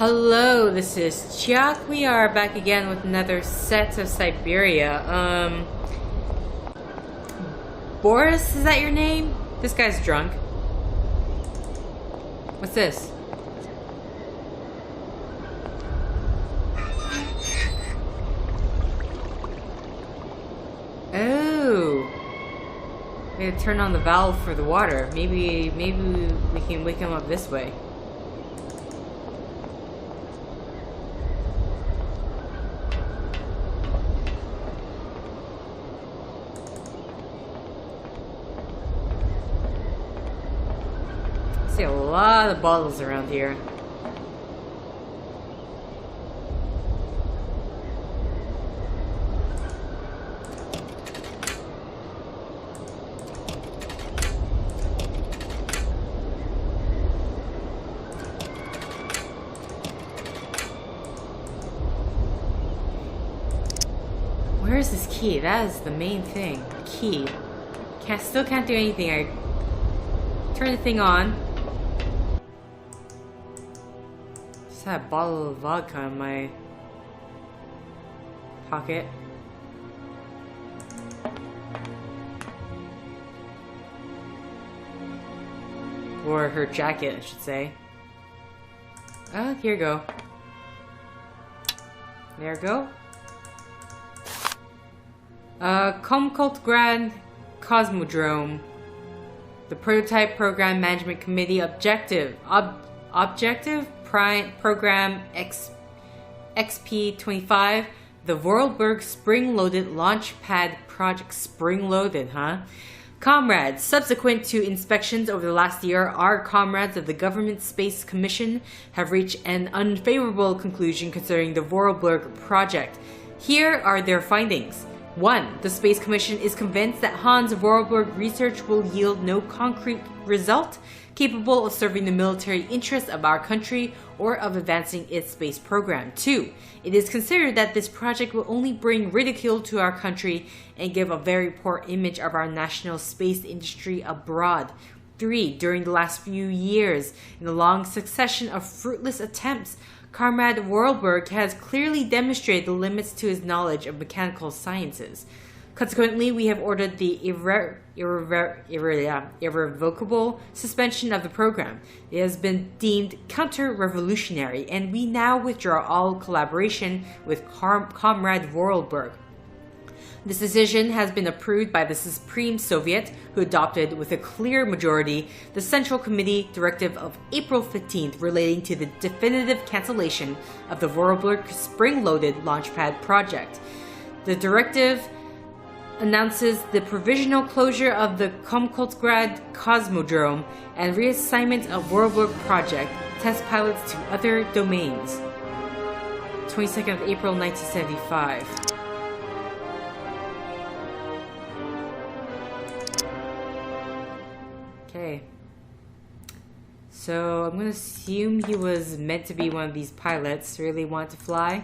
Hello, this is Chiak. We are back again with another set of Syberia. Boris, is that your name? This guy's drunk. What's this? Oh. We gotta turn on the valve for the water. Maybe we can wake him up this way. See a lot of bottles around here. Where is this key? That is the main thing. The key. Still can't do anything. I turn the thing on. Just had a bottle of vodka in my pocket. Or her jacket, I should say. Oh, here we go. There we go. Komkoltgrad Cosmodrome. The Prototype Program Management Committee Objective. Program XP25. The Voralberg Spring-Loaded Launchpad Project. Spring-loaded, huh? Comrades, subsequent to inspections over the last year, our comrades of the Government Space Commission have reached an unfavorable conclusion concerning the Voralberg project. Here are their findings. 1. The Space Commission is convinced that Hans Voralberg research will yield no concrete result capable of serving the military interests of our country or of advancing its space program. 2. It is considered that this project will only bring ridicule to our country and give a very poor image of our national space industry abroad. 3. During the last few years, in a long succession of fruitless attempts, Comrade Voralberg has clearly demonstrated the limits to his knowledge of mechanical sciences. Consequently, we have ordered the irrevocable suspension of the program. It has been deemed counter-revolutionary, and we now withdraw all collaboration with Comrade Voralberg. This decision has been approved by the Supreme Soviet, who adopted with a clear majority the Central Committee Directive of April 15th relating to the definitive cancellation of the Voralberg Spring-Loaded Launchpad project. The directive announces the provisional closure of the Komkoltgrad Cosmodrome and reassignment of Voralberg project test pilots to other domains. 22nd of April 1975. Okay, so I'm gonna assume he was meant to be one of these pilots, really want to fly.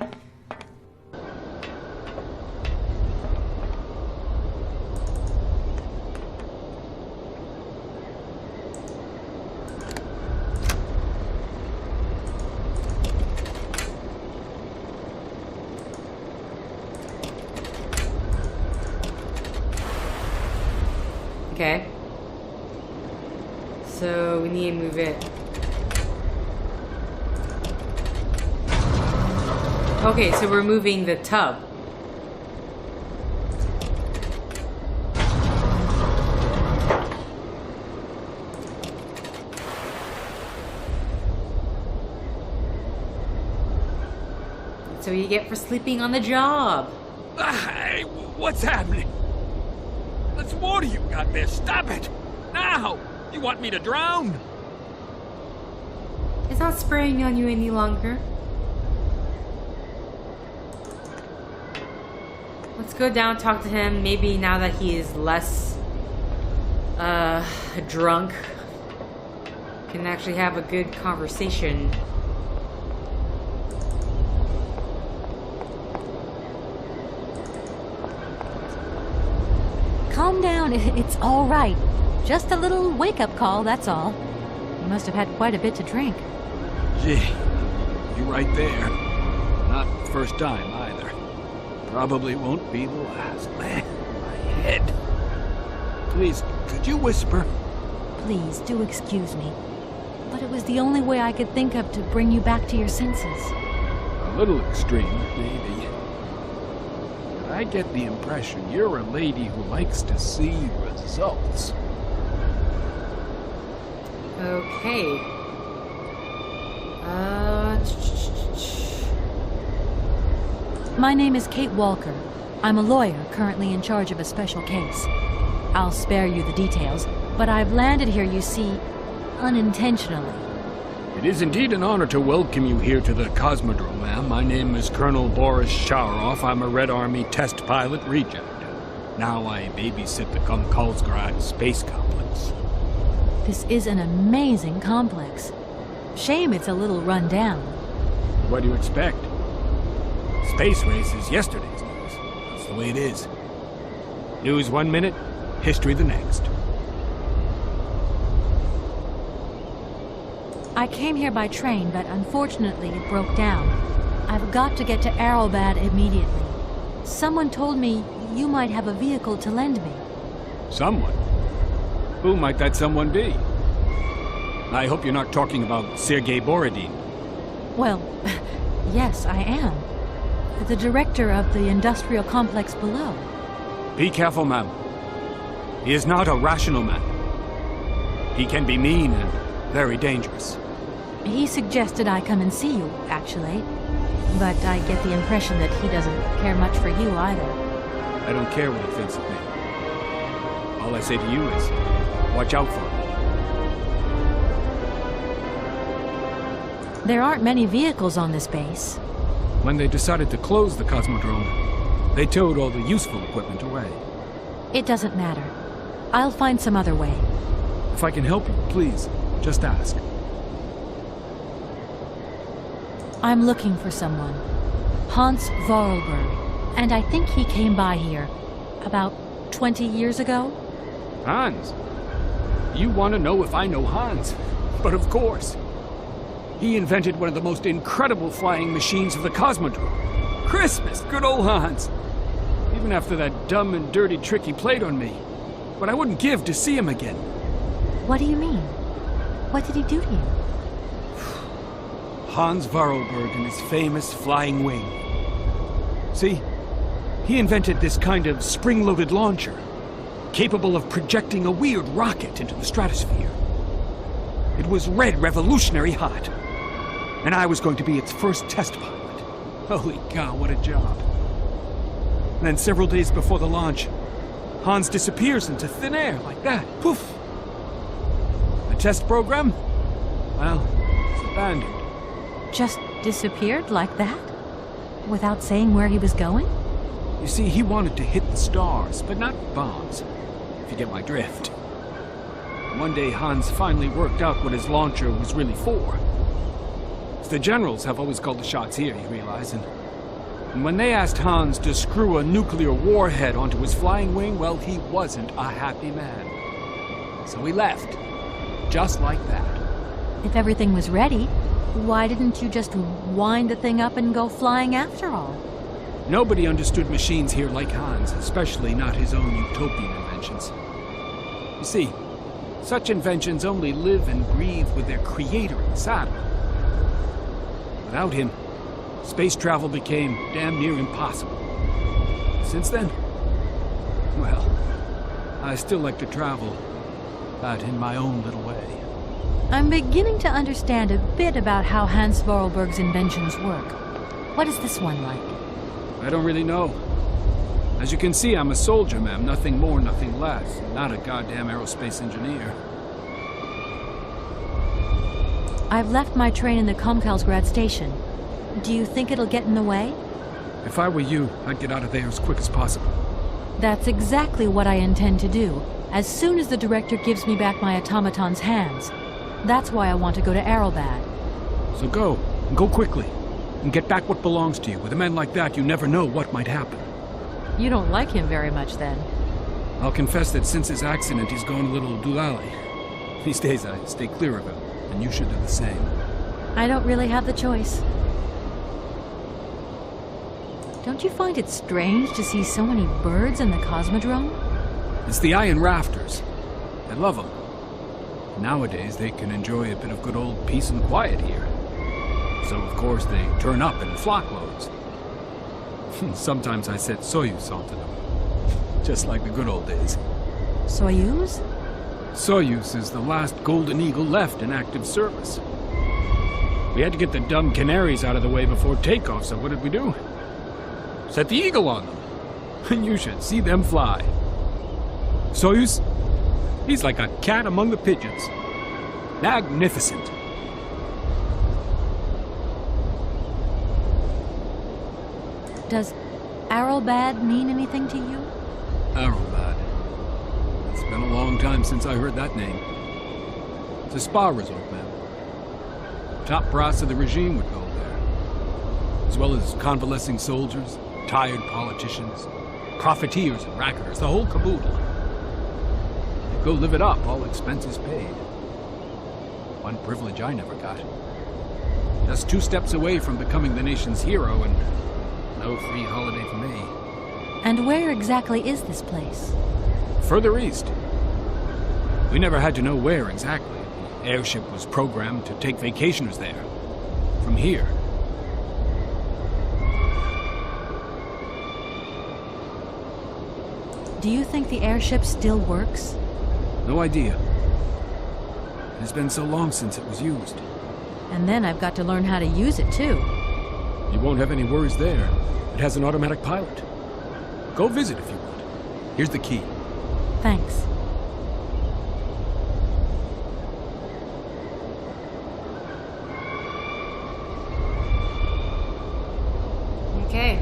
Okay. So we need to move it. Okay, so we're moving the tub. That's what you get for sleeping on the job. Hey, what's happening? Let's water you got there. Stop it! Now! You want me to drown? It's not spraying on you any longer. Let's go down, talk to him. Maybe now that he is less drunk, can actually have a good conversation. Calm down, it's all right. Just a little wake-up call, that's all. You must have had quite a bit to drink. Gee, you right there. Not the first time, either. Probably won't be the last. Man, my head. Please, could you whisper? Please, do excuse me. But it was the only way I could think of to bring you back to your senses. A little extreme, maybe. But I get the impression you're a lady who likes to see results. Okay. My name is Kate Walker. I'm a lawyer currently in charge of a special case. I'll spare you the details, but I've landed here, you see, unintentionally. It is indeed an honor to welcome you here to the Cosmodrome, ma'am. My name is Colonel Boris Charov. I'm a Red Army test pilot reject. Now I babysit the Komkalsgrad space complex. This is an amazing complex. Shame it's a little run down. What do you expect? Space race is yesterday's news. That's the way it is. News 1 minute, history the next. I came here by train, but unfortunately it broke down. I've got to get to Arrowbad immediately. Someone told me you might have a vehicle to lend me. Someone? Who might that someone be? I hope you're not talking about Sergei Borodin. Well, yes, I am. The director of the industrial complex below. Be careful, ma'am. He is not a rational man. He can be mean and very dangerous. He suggested I come and see you, actually. But I get the impression that he doesn't care much for you either. I don't care what he thinks of me. All I say to you is, watch out for him. There aren't many vehicles on this base. When they decided to close the Cosmodrome, they towed all the useful equipment away. It doesn't matter. I'll find some other way. If I can help you, please, just ask. I'm looking for someone. Hans Voralberg. And I think he came by here about 20 years ago. Hans? You want to know if I know Hans? But of course. He invented one of the most incredible flying machines of the Cosmodrome. Christmas, good old Hans. Even after that dumb and dirty trick he played on me. But I wouldn't give to see him again. What do you mean? What did he do to you? Hans Voralberg and his famous flying wing. See, he invented this kind of spring-loaded launcher, capable of projecting a weird rocket into the stratosphere. It was red revolutionary hot, and I was going to be its first test pilot. Holy cow, what a job. And then several days before the launch, Hans disappears into thin air like that. Poof! The test program? Well, it's abandoned. Just disappeared like that? Without saying where he was going? You see, he wanted to hit the stars, but not bombs, if you get my drift. One day, Hans finally worked out what his launcher was really for. The generals have always called the shots here, you realize, and when they asked Hans to screw a nuclear warhead onto his flying wing, well, he wasn't a happy man. So he left, just like that. If everything was ready, why didn't you just wind the thing up and go flying after all? Nobody understood machines here like Hans, especially not his own utopian inventions. You see, such inventions only live and breathe with their creator in the saddle. Without him, space travel became damn near impossible. Since then, well, I still like to travel, but in my own little way. I'm beginning to understand a bit about how Hans Voralberg's inventions work. What is this one like? I don't really know. As you can see, I'm a soldier, ma'am. Nothing more, nothing less. Not a goddamn aerospace engineer. I've left my train in the Komkalsgrad station. Do you think it'll get in the way? If I were you, I'd get out of there as quick as possible. That's exactly what I intend to do, as soon as the director gives me back my automaton's hands. That's why I want to go to Arrowbad. So go, and go quickly, and get back what belongs to you. With a man like that, you never know what might happen. You don't like him very much, then? I'll confess that since his accident, he's gone a little doolally. These days, I stay clear of him, and you should do the same. I don't really have the choice. Don't you find it strange to see so many birds in the Cosmodrome? It's the iron rafters. I love them. Nowadays, they can enjoy a bit of good old peace and quiet here. So, of course, they turn up in flockloads. Sometimes I set Soyuz onto them. Just like the good old days. Soyuz? Soyuz is the last Golden Eagle left in active service. We had to get the dumb canaries out of the way before takeoff, so what did we do? Set the Eagle on them. And you should see them fly. Soyuz, he's like a cat among the pigeons. Magnificent. Does Arrowbad mean anything to you? Arrowbad. It's been a long time since I heard that name. It's a spa resort, man. Top brass of the regime would go there. As well as convalescing soldiers, tired politicians, profiteers and racketers, the whole caboodle. You go live it up, all expenses paid. One privilege I never got. Just 2 steps away from becoming the nation's hero, and no free holiday for me. And where exactly is this place? Further east. We never had to know where exactly. The airship was programmed to take vacationers there. From here. Do you think the airship still works? No idea. It has been so long since it was used. And then I've got to learn how to use it too. You won't have any worries there. It has an automatic pilot. Go visit if you want. Here's the key. Thanks. Okay.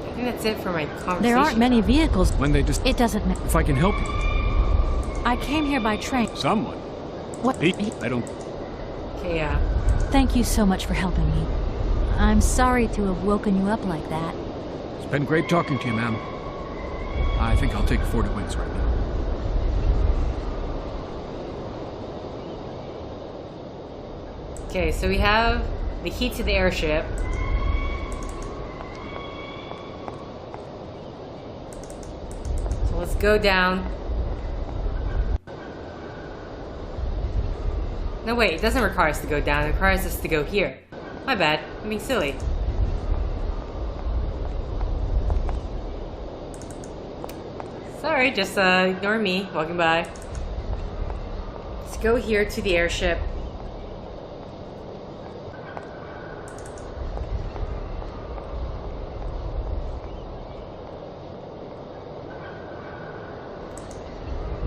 I think that's it for my conversation. There aren't many vehicles. When they just... It doesn't matter. If I can help you. I came here by train. Someone. What? I don't... Okay, yeah. Thank you so much for helping me. I'm sorry to have woken you up like that. It's been great talking to you, ma'am. I think I'll take 40 wings right now. Okay, so we have the key to the airship. So let's go down. No, wait, it doesn't require us to go down. It requires us to go here. My bad. I'm being silly. Sorry, just ignore me walking by. Let's go here to the airship.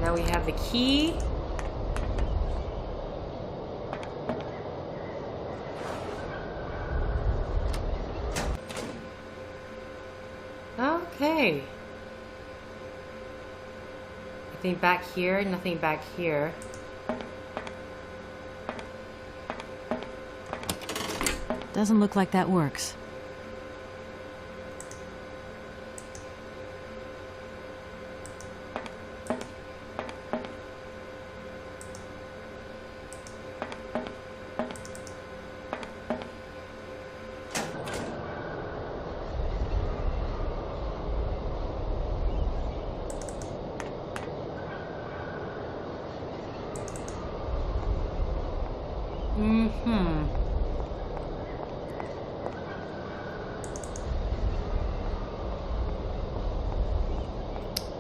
Now we have the key. Okay. Nothing back here, nothing back here. Doesn't look like that works.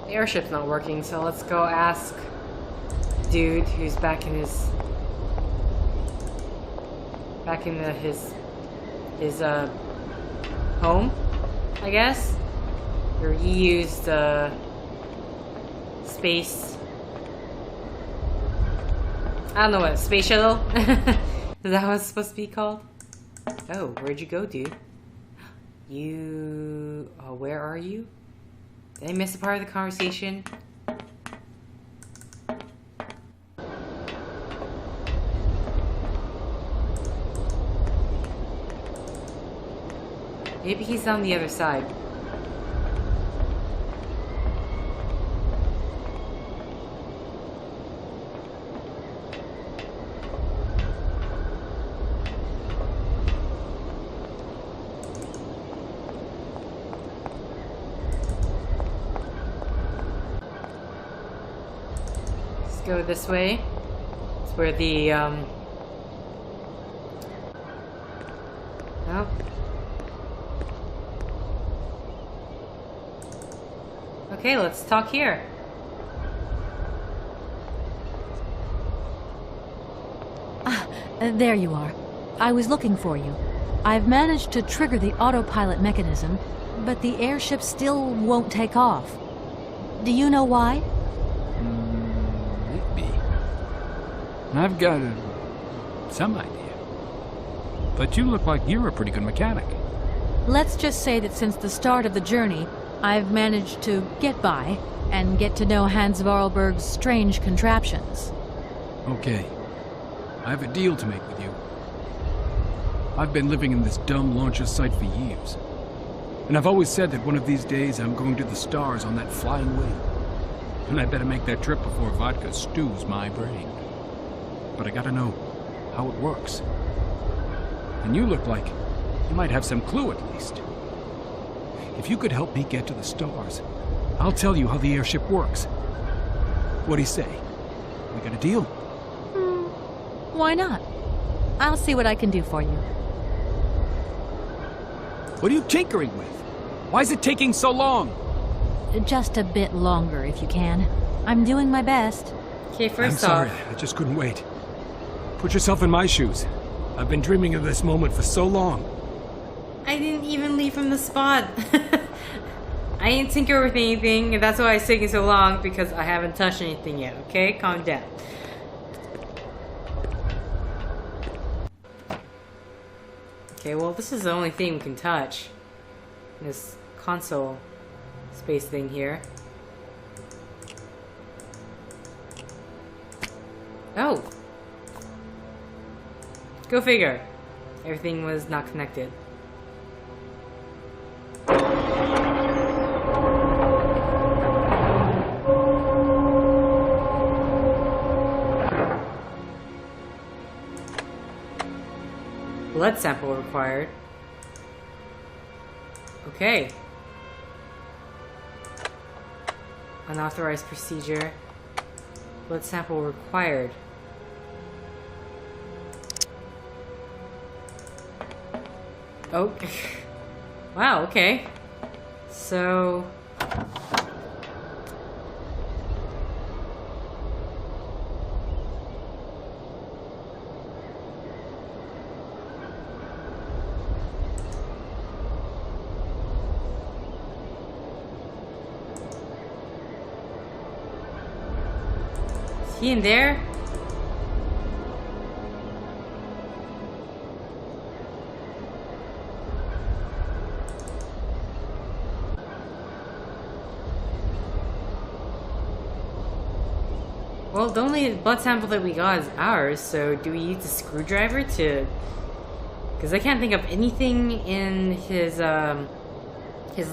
The airship's not working, so let's go ask dude who's back in his home, I guess. Or he used space. I don't know what, space shuttle? Is that what it's supposed to be called? Oh, where'd you go, dude? You... Oh, where are you? Did I miss a part of the conversation? Maybe he's on the other side. go this way. It's where the, Oh. Okay, let's talk here. There you are. I was looking for you. I've managed to trigger the autopilot mechanism, but the airship still won't take off. Do you know why? Maybe. I've got some idea. But you look like you're a pretty good mechanic. Let's just say that since the start of the journey, I've managed to get by and get to know Hans Voralberg's strange contraptions. Okay. I have a deal to make with you. I've been living in this dumb launcher site for years. And I've always said that one of these days I'm going to the stars on that flying wing. And I better make that trip before vodka stews my brain. But I gotta know how it works. And you look like you might have some clue at least. If you could help me get to the stars, I'll tell you how the airship works. What do you say? We got a deal? Why not? I'll see what I can do for you. What are you tinkering with? Why is it taking so long? Just a bit longer, if you can. I'm doing my best. Okay, I'm first sorry, off, I just couldn't wait. Put yourself in my shoes. I've been dreaming of this moment for so long. I didn't even leave from the spot. I didn't tinker with anything, and that's why it's taking so long, because I haven't touched anything yet, okay? Calm down. Okay, well, this is the only thing we can touch. This console space thing here. Oh! Go figure. Everything was not connected. Blood sample required. Okay. Unauthorized procedure. Blood sample required. Oh. Wow, okay. So... Is he in there? Well, the only blood sample that we got is ours, so do we use the screwdriver to... Because I can't think of anything in his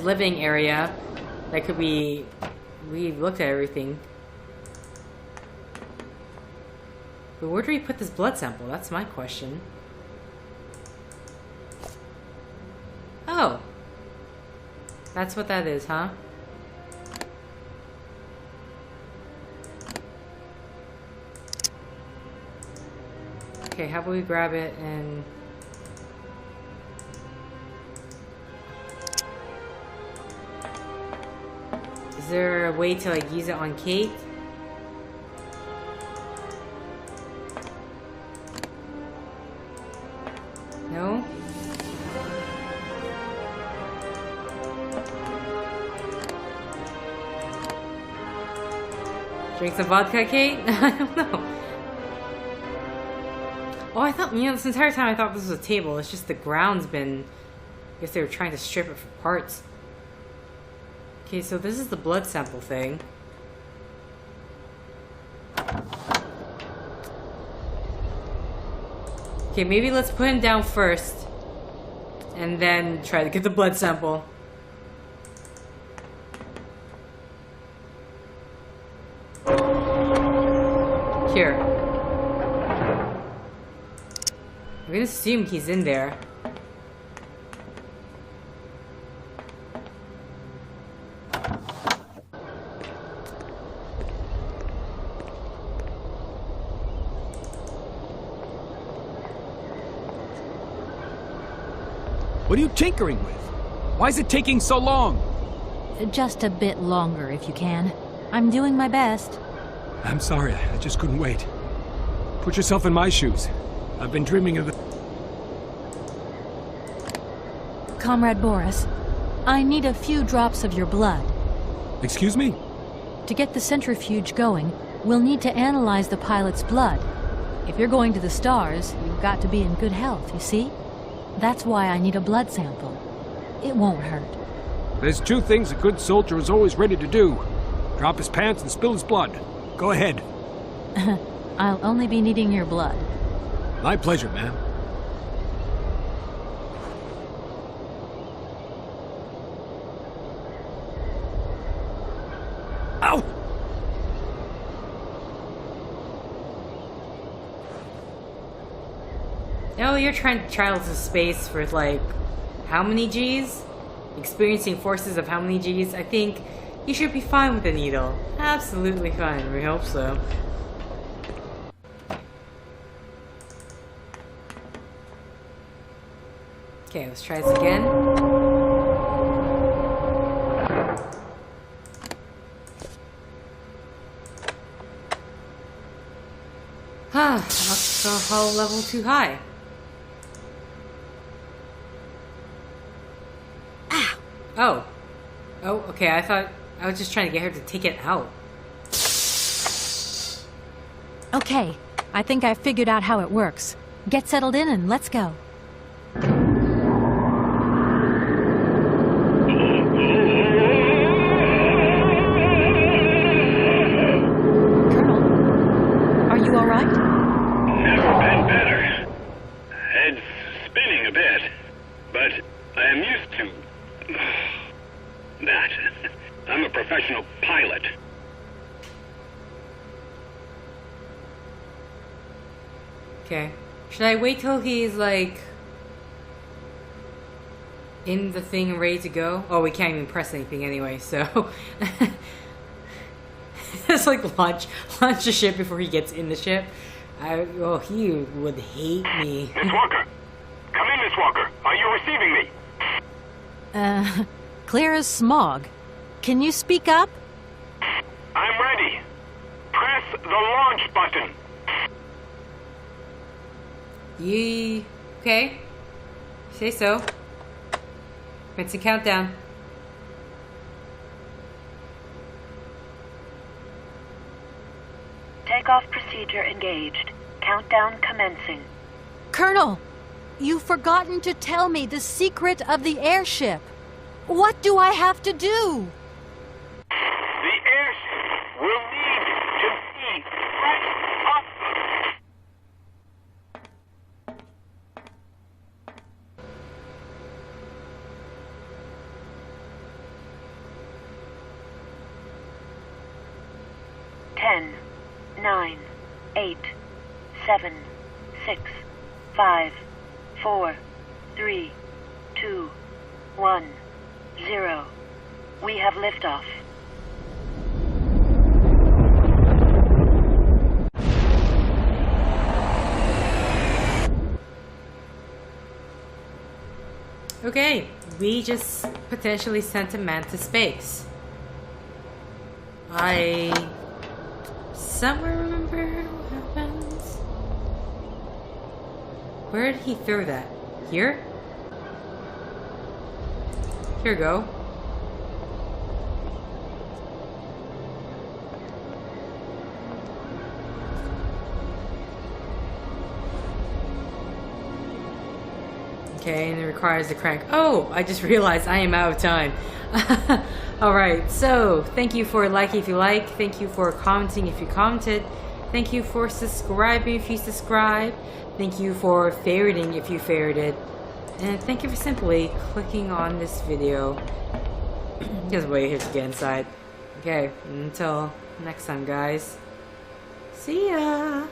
living area that could be... We looked at everything. But where do we put this blood sample? That's my question. Oh. That's what that is, huh? Okay, how about we grab it and... Is there a way to like use it on Kate? No? Drink some vodka, Kate? I don't know. Oh, I thought, you know, this entire time I thought this was a table. It's just the ground's been... I guess they were trying to strip it for parts. Okay, so this is the blood sample thing. Okay, maybe let's put him down first. And then try to get the blood sample. Here. I'm gonna assume he's in there. What are you tinkering with? Why is it taking so long? Just a bit longer, if you can. I'm doing my best. I'm sorry, I just couldn't wait. Put yourself in my shoes. I've been dreaming of the... Comrade Boris, I need a few drops of your blood. Excuse me? To get the centrifuge going, we'll need to analyze the pilot's blood. If you're going to the stars, you've got to be in good health, you see? That's why I need a blood sample. It won't hurt. There's two things a good soldier is always ready to do. Drop his pants and spill his blood. Go ahead. I'll only be needing your blood. My pleasure, ma'am. Ow! Oh, you're trying trials of space for like how many G's? Experiencing forces of how many G's? I think you should be fine with the needle. Absolutely fine. We hope so. Okay, let's try this again. Alcohol level too high. Oh. Oh, okay, I thought I was just trying to get her to take it out. Okay, I think I figured out how it works. Get settled in and let's go. Colonel, are you all right? Never been better. Head's spinning a bit, but I am used to that. I'm a professional pilot. Okay. Should I wait till he's like in the thing and ready to go? Oh, we can't even press anything anyway, so it's like launch the ship before he gets in the ship. Oh, he would hate me. Miss Walker! Come in, Miss Walker! Are you receiving me? Clear as smog. Can you speak up? I'm ready. Press the launch button. Yee. Okay. Say so. It's a countdown. Takeoff procedure engaged. Countdown commencing. Colonel, you've forgotten to tell me the secret of the airship. What do I have to do? The airship will need to be right up. 10, 9, 8, 7, 6, 5, 4, 3, 2, 1, 0. We have liftoff. Okay, we just potentially sent a man to space. I somewhere remember what happened. Where did he throw that? Here? Here we go. Okay, and it requires the crank. Oh, I just realized I am out of time. Alright, so thank you for liking if you like. Thank you for commenting if you commented. Thank you for subscribing if you subscribe. Thank you for favoriting if you favorited. And thank you for simply clicking on this video. Just wait here to get inside. Okay, until next time, guys. See ya!